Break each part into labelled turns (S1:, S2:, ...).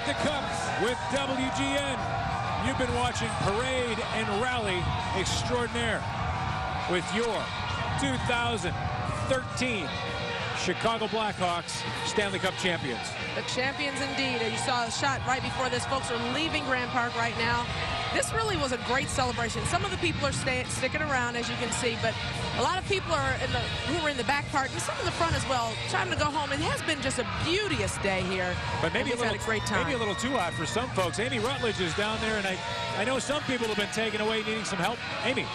S1: the cup with WGN. You've been watching Parade and Rally Extraordinaire with your 2013 Chicago Blackhawks Stanley Cup champions.
S2: The champions indeed. You saw a shot right before this. Folks are leaving Grand Park right now. This really was a great celebration. Some of the people are sticking around, as you can see, but a lot of people are who were in the back part and some in the front as well, trying to go home. It has been just a beauteous day here.
S1: But maybe
S2: had a great time.
S1: Maybe a little too hot for some folks. Amy Rutledge is down there, and I know some people have been taken away needing some help. Amy.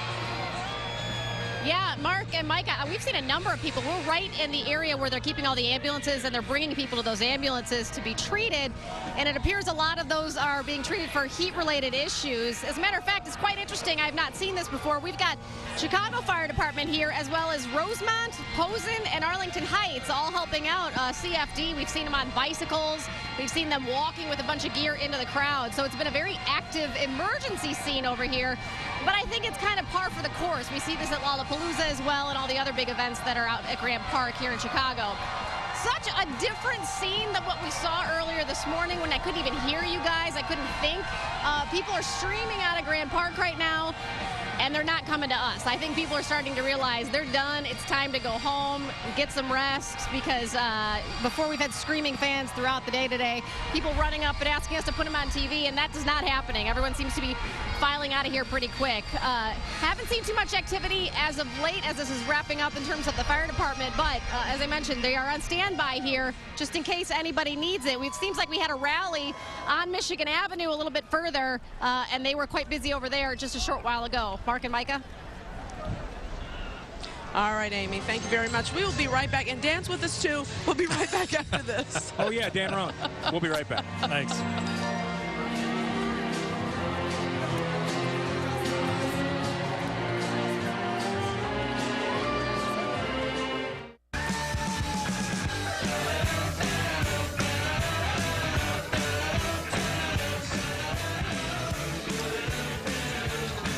S3: Yeah, Mark and Micah, we've seen a number of people. We're right in the area where they're keeping all the ambulances, and they're bringing people to those ambulances to be treated. And it appears a lot of those are being treated for heat-related issues. As a matter of fact, it's quite interesting. I've not seen this before. We've got Chicago Fire Department here, as well as Rosemont, Posen, and Arlington Heights, all helping out CFD. We've seen them on bicycles. We've seen them walking with a bunch of gear into the crowd. So it's been a very active emergency scene over here. But I think it's kind of par for the course. We see this at Lollapalooza as well, and all the other big events that are out at Grand Park here in Chicago. Such a different scene than what we saw earlier this morning when I couldn't even hear you guys. I couldn't think. People are streaming out of Grand Park right now, and they're not coming to us. I think people are starting to realize they're done. It's time to go home, get some rest, because before we've had screaming fans throughout the day today, people running up and asking us to put them on TV, and that is not happening. Everyone seems to be filing out of here pretty quick. Haven't seen too much activity as of late as this is wrapping up in terms of the fire department, but as I mentioned, they are on standby here just in case anybody needs it. It seems like we had a rally on Michigan Avenue a little bit further, and they were quite busy over there just a short while ago. Mark and Micah?
S2: All right, Amy, thank you very much. We will be right back, and Dan's with us too. We'll be right back after this.
S1: Oh yeah, Dan Roan. We'll be right back. Thanks.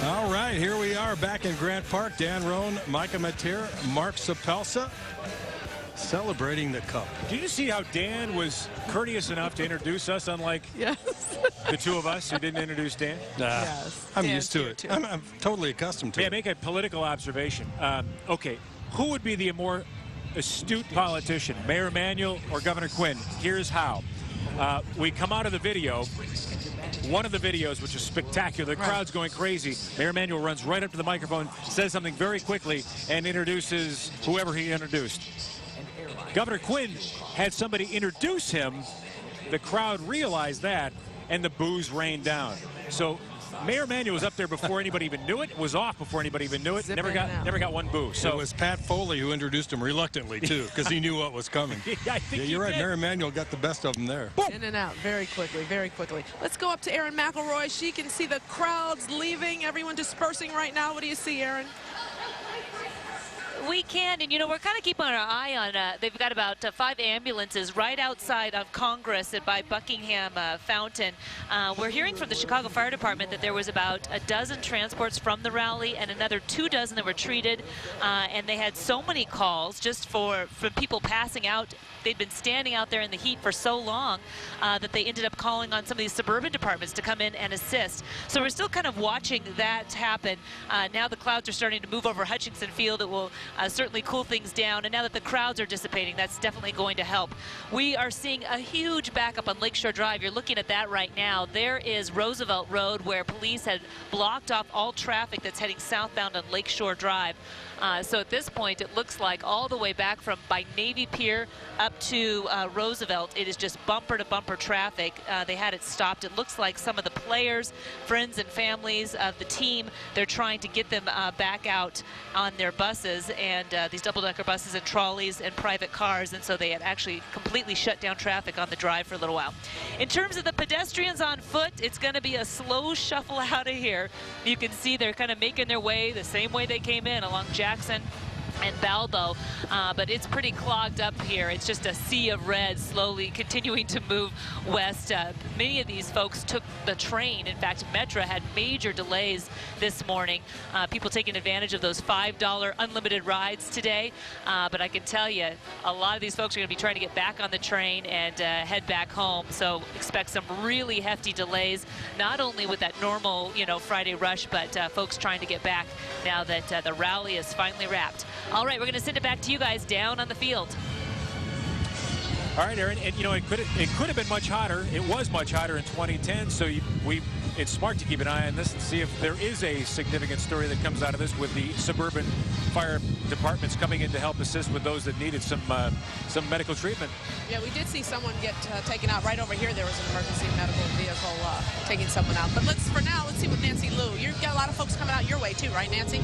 S4: All right, here we are back in Grant Park. Dan Roan, Micah Mateer, Mark Sapelsa celebrating the cup.
S1: Did you see how Dan was courteous enough to introduce us, unlike the two of us who didn't introduce Dan?
S2: Yes,
S4: I'm used to it. I'm totally accustomed to it.
S1: May I make a political observation? Okay, who would be the more astute politician, Mayor Emanuel or Governor Quinn? Here's how. We come out of the video. One of the videos, which is spectacular, the crowd's going crazy. Mayor Emanuel runs right up to the microphone, says something very quickly, and introduces whoever he introduced. Governor Quinn had somebody introduce him. The crowd realized that, and the boos rained down. So Mayor Emanuel was up there before anybody even knew it. Was off before anybody even knew it. Never got one boo. So
S4: it was Pat Foley who introduced him reluctantly too, because he knew what was coming.
S1: I think
S4: you're right. Mayor Emanuel got the best of them there.
S2: Boom. In and out very quickly, very quickly. Let's go up to Erin McElroy. She can see the crowds leaving, everyone dispersing right now. What do you see, Erin?
S5: We can, and you know, we're kind of keeping our eye on, they've got about 5 ambulances right outside of Congress by Buckingham Fountain. We're hearing from the Chicago Fire Department that there was about a dozen transports from the rally and another 2 dozen that were treated, and they had so many calls just from people passing out. They'd been standing out there in the heat for so long that they ended up calling on some of these suburban departments to come in and assist. So we're still kind of watching that happen. Now the clouds are starting to move over Hutchinson Field. It will certainly cool things down, and now that the crowds are dissipating, that's definitely going to help. We are seeing a huge backup on Lakeshore Drive. You're looking at that right now. There is Roosevelt Road, where police had blocked off all traffic that's heading southbound on Lakeshore Drive. So at this point, it looks like all the way back from by Navy Pier up to Roosevelt, it is just bumper-to-bumper traffic. They had it stopped. It looks like some of the players, friends and families of the team, they're trying to get them back out on their buses, and these double-decker buses and trolleys and private cars, and so they had actually completely shut down traffic on the drive for a little while. In terms of the pedestrians on foot, it's going to be a slow shuffle out of here. You can see they're kind of making their way the same way they came in along Jackson and Balbo, but it's pretty clogged up here. It's just a sea of red slowly continuing to move west. Many of these folks took the train. In fact, Metra had major delays this morning. People taking advantage of those $5 unlimited rides today. But I can tell you, a lot of these folks are going to be trying to get back on the train and head back home. So expect some really hefty delays, not only with that normal, Friday rush, but folks trying to get back now that the rally is finally wrapped. All right, we're going to send it back to you guys down on the field.
S1: All right, Aaron, and it could have been much hotter. It was much hotter in 2010, so it's smart to keep an eye on this and see if there is a significant story that comes out of this with the suburban fire departments coming in to help assist with those that needed some medical treatment.
S2: Yeah, we did see someone get taken out right over here. There was an emergency medical vehicle taking someone out. But for now, let's see what Nancy Lou. You've got a lot of folks coming out your way too, right, Nancy?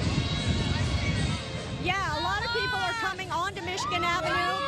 S6: Yeah, a lot of people are coming onto Michigan Avenue.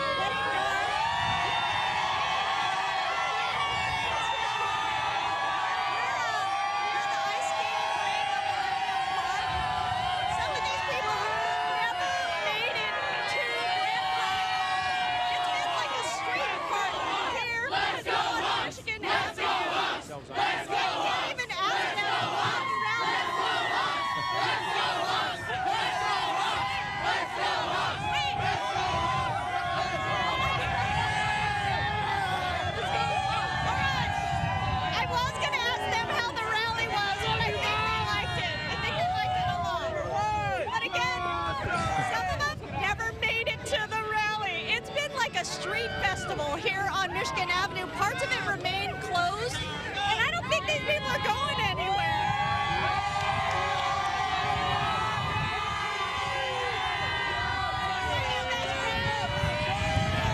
S6: Street festival here on Michigan Avenue. Parts of it remain closed, and I don't think these people are going anywhere.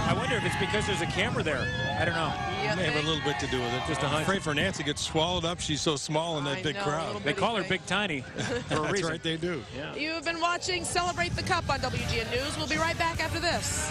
S1: I wonder if it's because there's a camera there. I don't know.
S4: It may have a little bit to do with it.
S1: Just a hunch.
S4: I'm afraid for Nancy gets swallowed up. She's so small in that big crowd.
S1: They call her Big Tiny for a
S4: That's
S1: reason.
S4: right, they do.
S1: Yeah.
S2: You have been watching Celebrate the Cup on WGN News. We'll be right back after this.